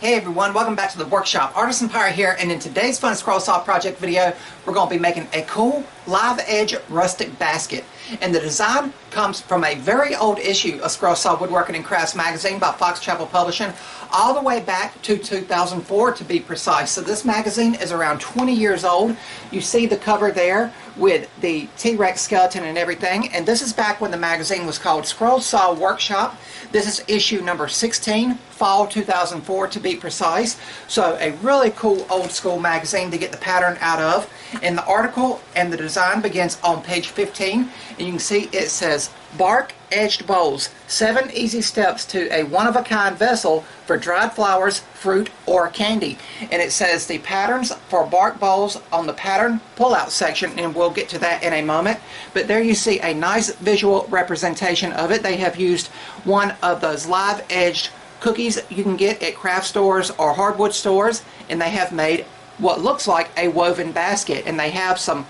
Hey everyone, welcome back to the workshop. Artisan Pirate here, and in today's fun scroll saw project video, we're going to be making a cool live edge rustic basket. And the design comes from a very old issue of Scroll Saw Woodworking and Crafts magazine by Fox Chapel Publishing, all the way back to 2004 to be precise. So this magazine is around 20 years old. You see the cover there with the T-Rex skeleton and everything, and this is back when the magazine was called Scroll Saw Workshop. This is issue number 16, fall 2004 to be precise. So a really cool old school magazine to get the pattern out of. And the article and the design begins on page 15, and you can see it says bark edged bowls, 7 easy steps to a one-of-a-kind vessel for dried flowers, fruit, or candy. And it says the patterns for bark bowls on the pattern pull-out section, and we'll get to that in a moment. But there you see a nice visual representation of it. They have used one of those live edged cookies you can get at craft stores or hardwood stores, and they have made what looks like a woven basket, and they have some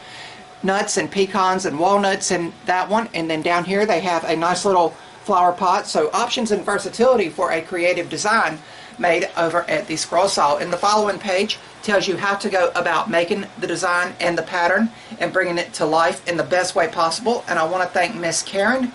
nuts and pecans and walnuts in that one, and then down here they have a nice little flower pot. So options and versatility for a creative design made over at the Scroll Saw. And the following page tells you how to go about making the design and the pattern and bringing it to life in the best way possible. And I want to thank Miss Karen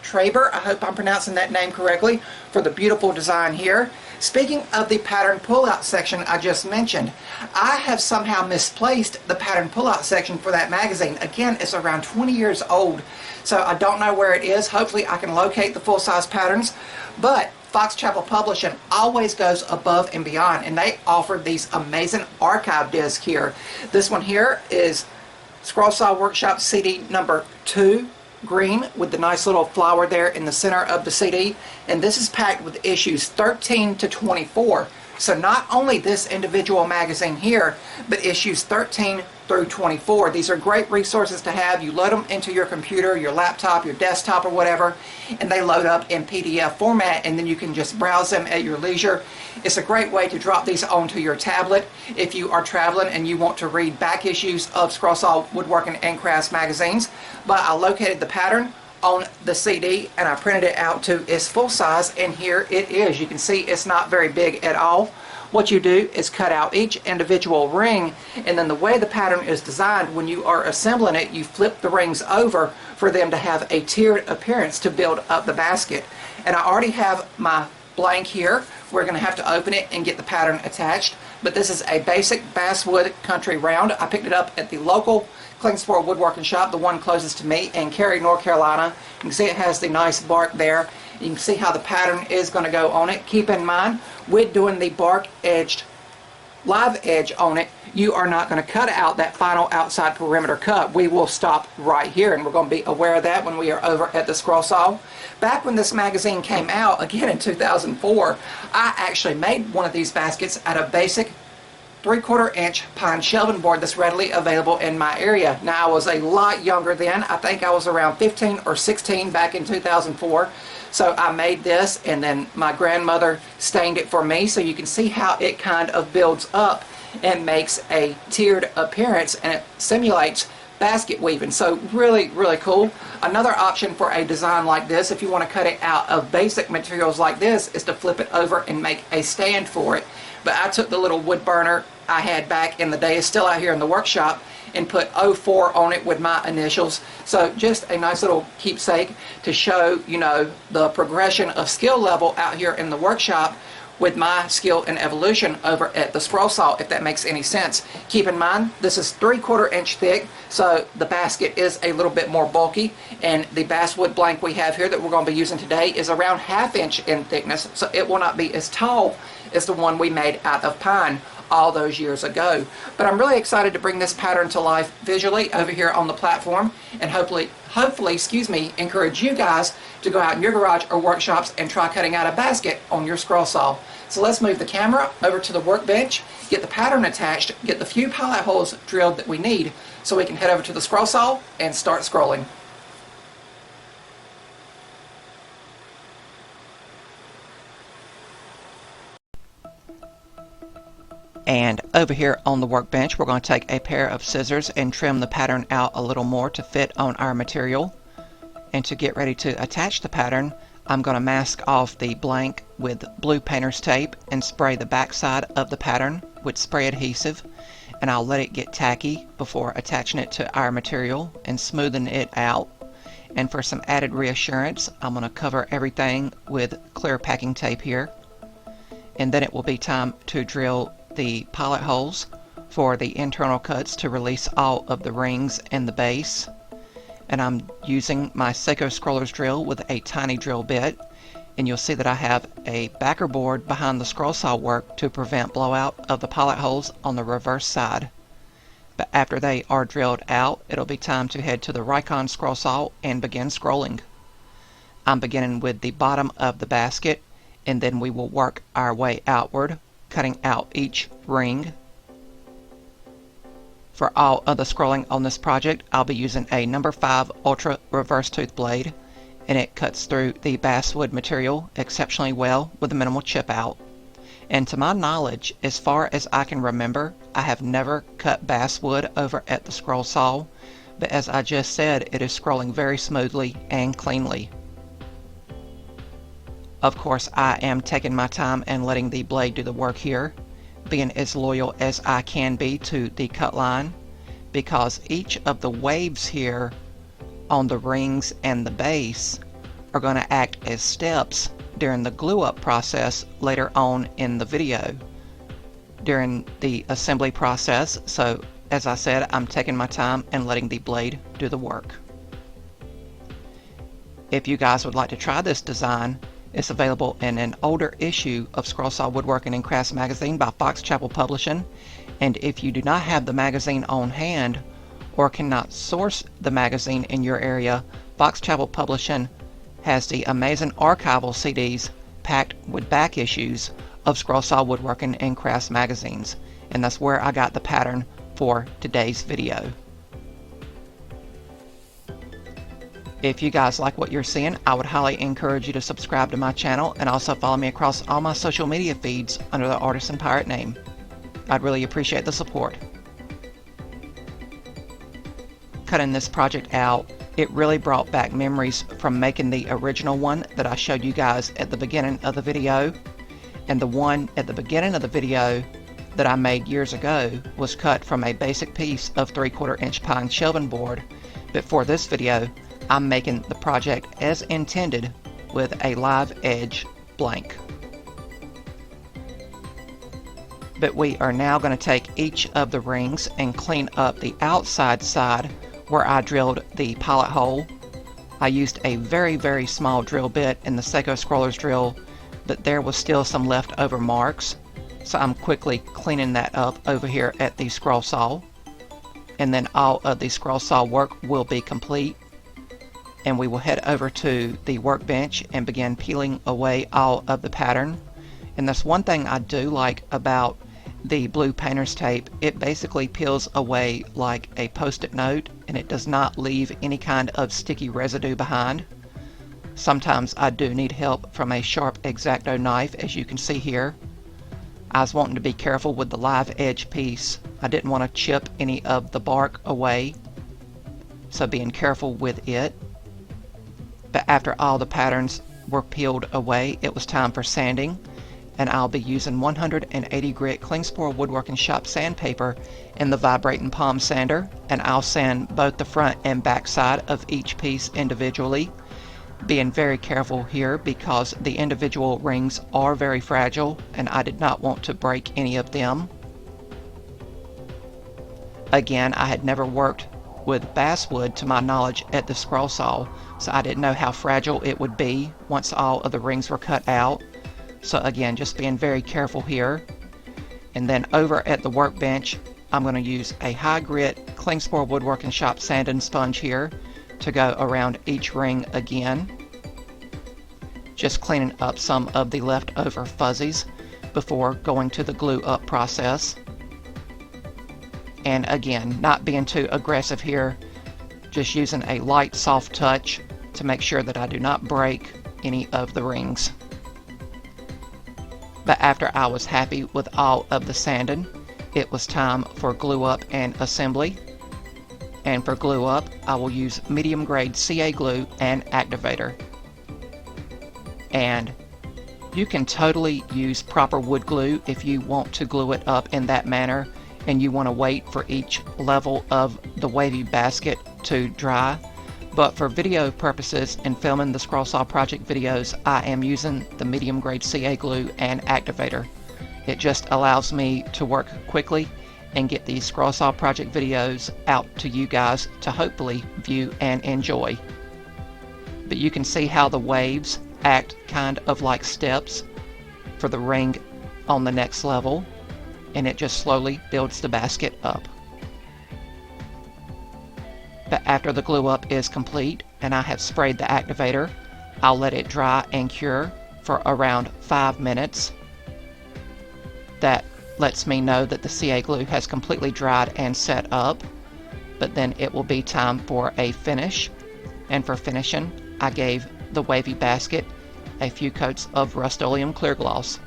Traber, I hope I'm pronouncing that name correctly, for the beautiful design here. Speaking of the pattern pull-out section I just mentioned, I have somehow misplaced the pattern pull-out section for that magazine. Again, it's around 20 years old, so I don't know where it is. Hopefully I can locate the full-size patterns, but Fox Chapel Publishing always goes above and beyond, and they offer these amazing archive discs here. This one here is Scroll Saw Workshop CD number 2, green, with the nice little flower there in the center of the CD, and this is packed with issues 13 to 24. So not only this individual magazine here, but issues 13 through 24. These are great resources to have. You load them into your computer, your laptop, your desktop, or whatever, and they load up in PDF format, and then you can just browse them at your leisure. It's a great way to drop these onto your tablet if you are traveling and you want to read back issues of Scroll Saw Woodworking and Crafts magazines. But I located the pattern on the CD and I printed it out to its full size, and here it is. You can see it's not very big at all. What you do is cut out each individual ring, and then the way the pattern is designed, when you are assembling it, you flip the rings over for them to have a tiered appearance to build up the basket. And I already have my blank here. We're going to have to open it and get the pattern attached, but this is a basic basswood country round. I picked it up at the local Klingspor woodworking shop, the one closest to me in Cary, North Carolina. You can see it has the nice bark there. You can see how the pattern is going to go on it. Keep in mind, with doing the bark edged live edge on it, you are not going to cut out that final outside perimeter cut. We will stop right here, and we're going to be aware of that when we are over at the Scroll Saw. Back when this magazine came out, again in 2004, I actually made one of these baskets out of basic 3/4 inch pine shelving board that's readily available in my area. Now I was a lot younger then. I think I was around 15 or 16 back in 2004. So I made this, and then my grandmother stained it for me, so you can see how it kind of builds up and makes a tiered appearance, and it simulates basket weaving. So really, really cool. Another option for a design like this, if you want to cut it out of basic materials like this, is to flip it over and make a stand for it. But I took the little wood burner I had back in the day, it's still out here in the workshop, and put 04 on it with my initials. So just a nice little keepsake to show, you know, the progression of skill level out here in the workshop with my skill and evolution over at the Scroll Saw, if that makes any sense. Keep in mind, this is 3/4 inch thick, so the basket is a little bit more bulky, and the basswood blank we have here that we're going to be using today is around 1/2 inch in thickness, so it will not be as tall as the one we made out of pine all those years ago. But I'm really excited to bring this pattern to life visually over here on the platform, and hopefully, excuse me, encourage you guys to go out in your garage or workshops and try cutting out a basket on your Scroll Saw. So let's move the camera over to the workbench, get the pattern attached, get the few pilot holes drilled that we need, so we can head over to the Scroll Saw and start scrolling. And over here on the workbench, we're going to take a pair of scissors and trim the pattern out a little more to fit on our material. And to get ready to attach the pattern, I'm going to mask off the blank with blue painter's tape and spray the back side of the pattern with spray adhesive, and I'll let it get tacky before attaching it to our material and smoothing it out. And for some added reassurance, I'm going to cover everything with clear packing tape here. And then it will be time to drill the pilot holes for the internal cuts to release all of the rings and the base. And I'm using my Seiko scroller's drill with a tiny drill bit, and you'll see that I have a backer board behind the scroll saw work to prevent blowout of the pilot holes on the reverse side. But after they are drilled out, it'll be time to head to the Rikon scroll saw and begin scrolling. I'm beginning with the bottom of the basket, and then we will work our way outward, cutting out each ring. For all of the scrolling on this project, I'll be using a number 5 Ultra reverse tooth blade, and it cuts through the basswood material exceptionally well with a minimal chip out. And to my knowledge, as far as I can remember, I have never cut basswood over at the scroll saw, but as I just said, it is scrolling very smoothly and cleanly. Of course, I am taking my time and letting the blade do the work here, being as loyal as I can be to the cut line, because each of the waves here on the rings and the base are going to act as steps during the glue up process later on in the video during the assembly process. So as I said, I'm taking my time and letting the blade do the work. If you guys would like to try this design, it's available in an older issue of Scroll Saw Woodworking and Crafts magazine by Fox Chapel Publishing, and if you do not have the magazine on hand or cannot source the magazine in your area, Fox Chapel Publishing has the amazing archival CDs packed with back issues of Scroll Saw Woodworking and Crafts magazines, and that's where I got the pattern for today's video. If you guys like what you're seeing, I would highly encourage you to subscribe to my channel and also follow me across all my social media feeds under the Artisan Pirate name. I'd really appreciate the support. Cutting this project out, it really brought back memories from making the original one that I showed you guys at the beginning of the video. And the one at the beginning of the video that I made years ago was cut from a basic piece of 3/4 inch pine shelving board. But for this video, I'm making the project as intended with a live edge blank. But we are now going to take each of the rings and clean up the outside side where I drilled the pilot hole. I used a very small drill bit in the Seiko scroller's drill, but there was still some leftover marks, so I'm quickly cleaning that up over here at the scroll saw. And then all of the scroll saw work will be complete, and we will head over to the workbench and begin peeling away all of the pattern. And that's one thing I do like about the blue painter's tape. It basically peels away like a post-it note, and it does not leave any kind of sticky residue behind. Sometimes I do need help from a sharp X-Acto knife, as you can see here. I was wanting to be careful with the live edge piece. I didn't want to chip any of the bark away, so being careful with it. But after all the patterns were peeled away, it was time for sanding, and I'll be using 180 grit Klingspor Woodworking Shop sandpaper in the vibrating palm sander, and I'll sand both the front and back side of each piece individually, being very careful here because the individual rings are very fragile and I did not want to break any of them. Again, I had never worked with basswood to my knowledge at the scroll saw, so I didn't know how fragile it would be once all of the rings were cut out. So again, just being very careful here. And then over at the workbench, I'm going to use a high grit Klingspor Woodworking Shop sanding sponge here to go around each ring again, just cleaning up some of the leftover fuzzies before going to the glue up process. And again, not being too aggressive here, just using a light soft touch to make sure that I do not break any of the rings. But after I was happy with all of the sanding, it was time for glue up and assembly. And for glue up, I will use medium grade CA glue and activator. And You can totally use proper wood glue if you want to glue it up in that manner and you want to wait for each level of the wavy basket to dry. But for video purposes and filming the scroll saw project videos, I am using the medium grade CA glue and activator. It just allows me to work quickly and get these scroll saw project videos out to you guys to hopefully view and enjoy. But you can see how the waves act kind of like steps for the ring on the next level, and it just slowly builds the basket up. But after the glue up is complete and I have sprayed the activator, I'll let it dry and cure for around 5 minutes. That lets me know that the CA glue has completely dried and set up, but then it will be time for a finish. And for finishing, I gave the wavy basket a few coats of Rust-Oleum clear gloss.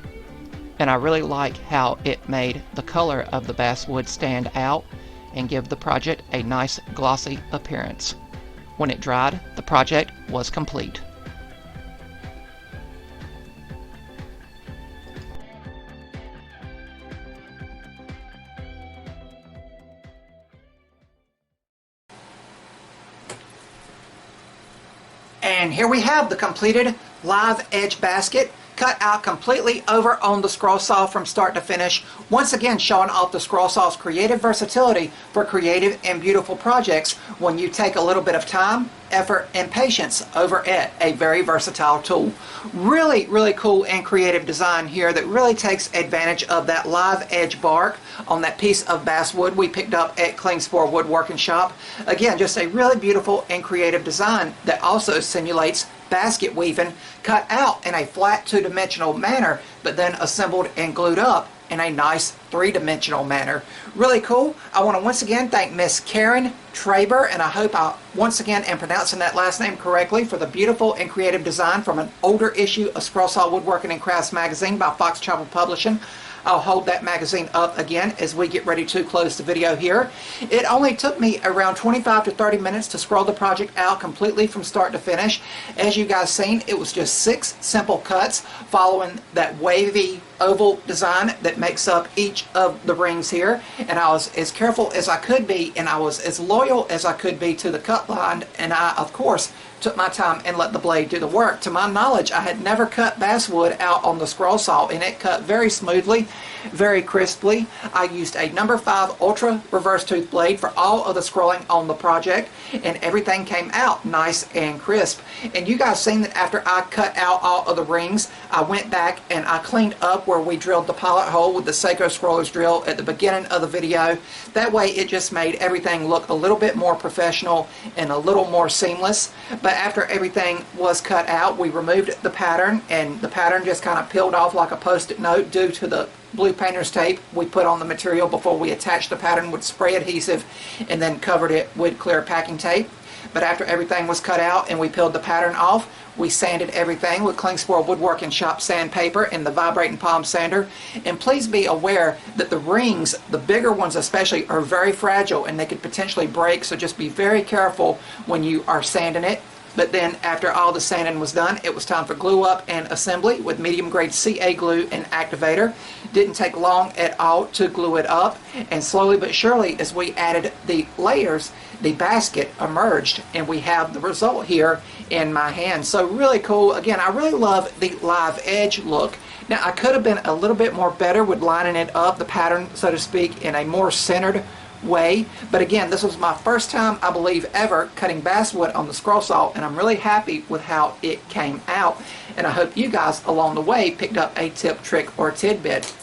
And I really like how it made the color of the basswood stand out and give the project a nice glossy appearance. When it dried, the project was complete. And here we have the completed live edge basket, cut out completely over on the scroll saw from start to finish, once again showing off the scroll saw's creative versatility for creative and beautiful projects when you take a little bit of time, effort, and patience over it. A very versatile tool. Really, really cool and creative design here that really takes advantage of that live edge bark on that piece of basswood we picked up at Klingspor Woodworking Shop. Again, just a really beautiful and creative design that also simulates basket weaving, cut out in a flat two-dimensional manner, but then assembled and glued up in a nice three-dimensional manner. Really cool. I want to once again thank Miss Karen Traber, and I hope I once again am pronouncing that last name correctly, for the beautiful and creative design from an older issue of Scroll Saw Woodworking and Crafts magazine by Fox Travel Publishing. I'll hold that magazine up again as we get ready to close the video here. It only took me around 25 to 30 minutes to scroll the project out completely from start to finish. As you guys seen, it was just 6 simple cuts following that wavy oval design that makes up each of the rings here, and I was as careful as I could be, and I was as loyal as I could be to the cut line, and I of course took my time and let the blade do the work. To my knowledge, I had never cut basswood out on the scroll saw, and it cut very smoothly, very crisply. I used a number 5 ultra reverse tooth blade for all of the scrolling on the project, and everything came out nice and crisp. And you guys seen that after I cut out all of the rings, I went back and I cleaned up where we drilled the pilot hole with the Seiko Scrollers drill at the beginning of the video. That way it just made everything look a little bit more professional and a little more seamless. But after everything was cut out, we removed the pattern, and the pattern just kind of peeled off like a post-it note due to the blue painter's tape we put on the material before we attached the pattern with spray adhesive and then covered it with clear packing tape. But after everything was cut out and we peeled the pattern off, we sanded everything with Klingspor Woodworking Shop sandpaper and the vibrating palm sander. And please be aware that the rings, the bigger ones especially, are very fragile and they could potentially break, so just be very careful when you are sanding it. But then after all the sanding was done, it was time for glue up and assembly with medium grade CA glue and activator. Didn't take long at all to glue it up, and slowly but surely as we added the layers, the basket emerged, and we have the result here in my hand. So really cool. Again, I really love the live edge look. Now I could have been a little bit more better with lining it up, the pattern so to speak, in a more centered way, but again, this was my first time, I believe, ever cutting basswood on the scroll saw, and I'm really happy with how it came out, and I hope you guys along the way picked up a tip, trick, or tidbit.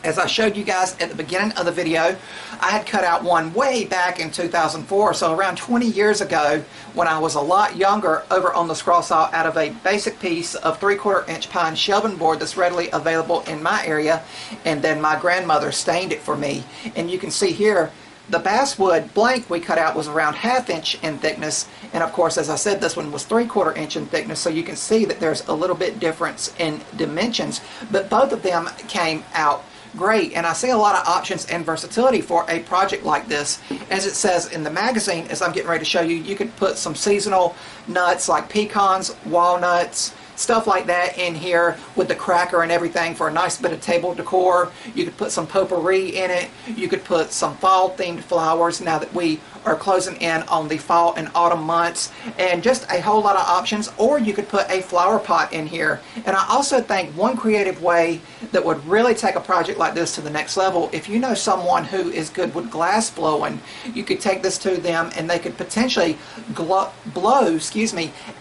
As I showed you guys at the beginning of the video, I had cut out one way back in 2004, so around 20 years ago, when I was a lot younger, over on the scroll saw out of a basic piece of 3/4 inch pine shelving board that's readily available in my area, and then my grandmother stained it for me. And you can see here, the basswood blank we cut out was around 1/2 inch in thickness, and of course, as I said, this one was 3/4 inch in thickness, so you can see that there's a little bit difference in dimensions, but both of them came out great. And I see a lot of options and versatility for a project like this. As it says in the magazine, as I'm getting ready to show you, you could put some seasonal nuts like pecans, walnuts, stuff like that in here with the cracker and everything for a nice bit of table decor. You could put some potpourri in it. You could put some fall themed flowers now that we are closing in on the fall and autumn months, and just a whole lot of options. Or you could put a flower pot in here. And I also think one creative way that would really take a project like this to the next level, if you know someone who is good with glass blowing, you could take this to them and they could potentially blow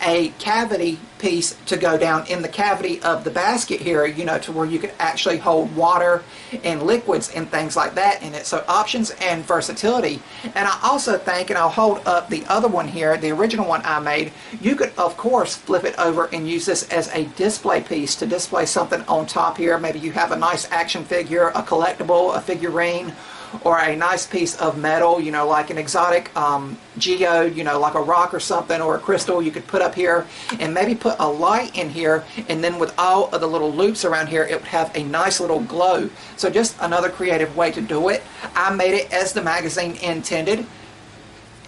a cavity piece to go down in the cavity of the basket here, you know, to where you could actually hold water and liquids and things like that in it. So options and versatility. And I also think, and I'll hold up the other one here, the original one I made, you could of course flip it over and use this as a display piece to display something on top here. Maybe you have a nice action figure, a collectible, a figurine, or a nice piece of metal, you know, like an exotic geode, you know, like a rock or something, or a crystal you could put up here, and maybe put a light in here, and then with all of the little loops around here, it would have a nice little glow. So just another creative way to do it. I made it as the magazine intended,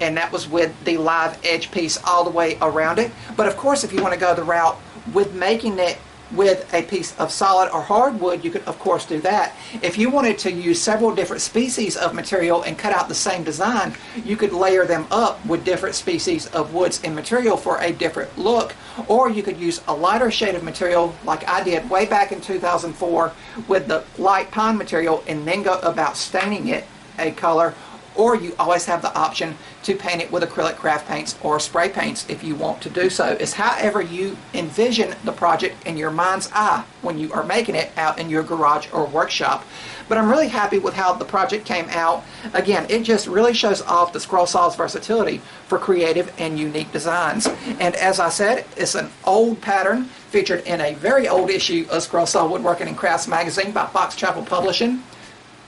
and that was with the live edge piece all the way around it. But of course, if you want to go the route with making it with a piece of solid or hardwood, you could of course do that. If you wanted to use several different species of material and cut out the same design, you could layer them up with different species of woods and material for a different look. Or you could use a lighter shade of material like I did way back in 2004 with the light pine material, and then go about staining it a color. Or you always have the option to paint it with acrylic craft paints or spray paints if you want to do so. It's however you envision the project in your mind's eye when you are making it out in your garage or workshop. But I'm really happy with how the project came out. Again, it just really shows off the scroll saw's versatility for creative and unique designs. And as I said, it's an old pattern featured in a very old issue of Scroll Saw Woodworking and Crafts magazine by Fox Chapel Publishing.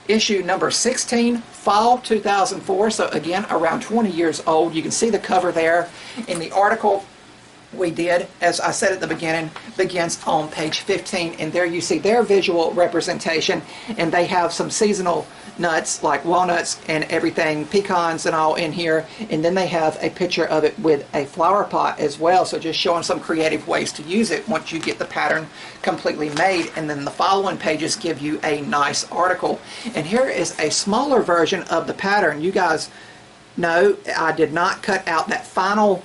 Issue number 16, fall 2004, so again around 20 years old. You can see the cover there. In the article we did, as I said at the beginning, begins on page 15, and there you see their visual representation, and they have some seasonal nuts like walnuts and everything, pecans and all in here, and then they have a picture of it with a flower pot as well, so just showing some creative ways to use it once you get the pattern completely made. And then the following pages give you a nice article. And here is a smaller version of the pattern. You guys know I did not cut out that final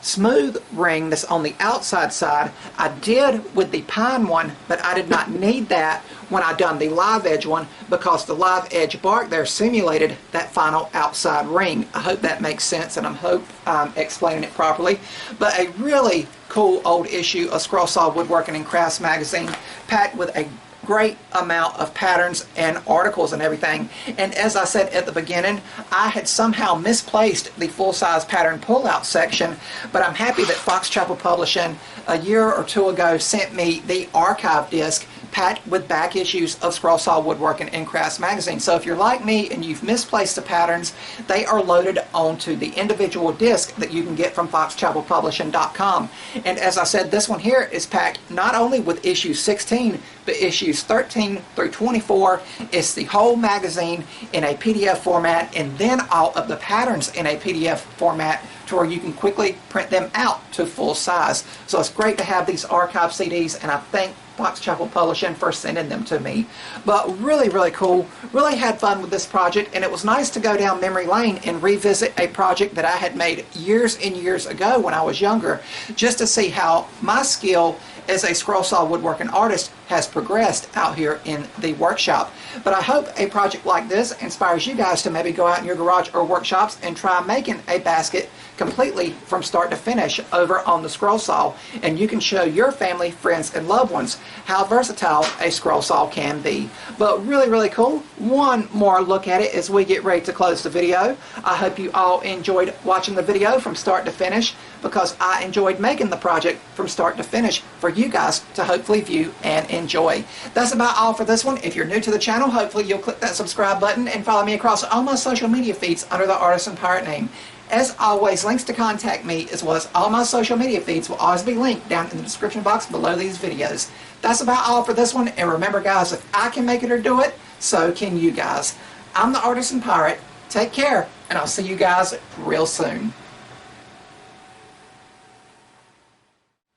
smooth ring that's on the outside side. I did with the pine one, but I did not need that when I done the live edge one, because the live edge bark there simulated that final outside ring. I hope that makes sense, and I hope I'm explaining it properly. But a really cool old issue of Scroll Saw Woodworking and Crafts magazine, packed with a great amount of patterns and articles and everything. And as I said at the beginning, I had somehow misplaced the full-size pattern pull-out section, but I'm happy that Fox Chapel Publishing a year or two ago sent me the archive disc packed with back issues of Scroll Saw Woodworking and Crafts magazine. So if you're like me and you've misplaced the patterns, they are loaded onto the individual disc that you can get from foxchapelpublishing.com. And as I said, this one here is packed not only with issue 16, but issues 13 through 24. It's the whole magazine in a PDF format, and then all of the patterns in a PDF format, to where you can quickly print them out to full size. So it's great to have these archive CDs, and I thank Fox Chapel Publishing for sending them to me. But really, really cool. Really had fun with this project, and it was nice to go down memory lane and revisit a project that I had made years and years ago when I was younger, just to see how my skill as a scroll saw woodworking artist has progressed out here in the workshop. But I hope a project like this inspires you guys to maybe go out in your garage or workshops and try making a basket completely from start to finish over on the scroll saw, and you can show your family, friends, and loved ones how versatile a scroll saw can be. But really, really cool. One more look at it as we get ready to close the video. I hope you all enjoyed watching the video from start to finish, because I enjoyed making the project from start to finish for you guys to hopefully view and enjoy. That's about all for this one. If you're new to the channel, hopefully you'll click that subscribe button and follow me across all my social media feeds under the Artisan Pirate name. As always, links to contact me as well as all my social media feeds will always be linked down in the description box below these videos. That's about all for this one, and remember guys, if I can make it or do it, so can you guys. I'm the Artisan Pirate. Take care, and I'll see you guys real soon.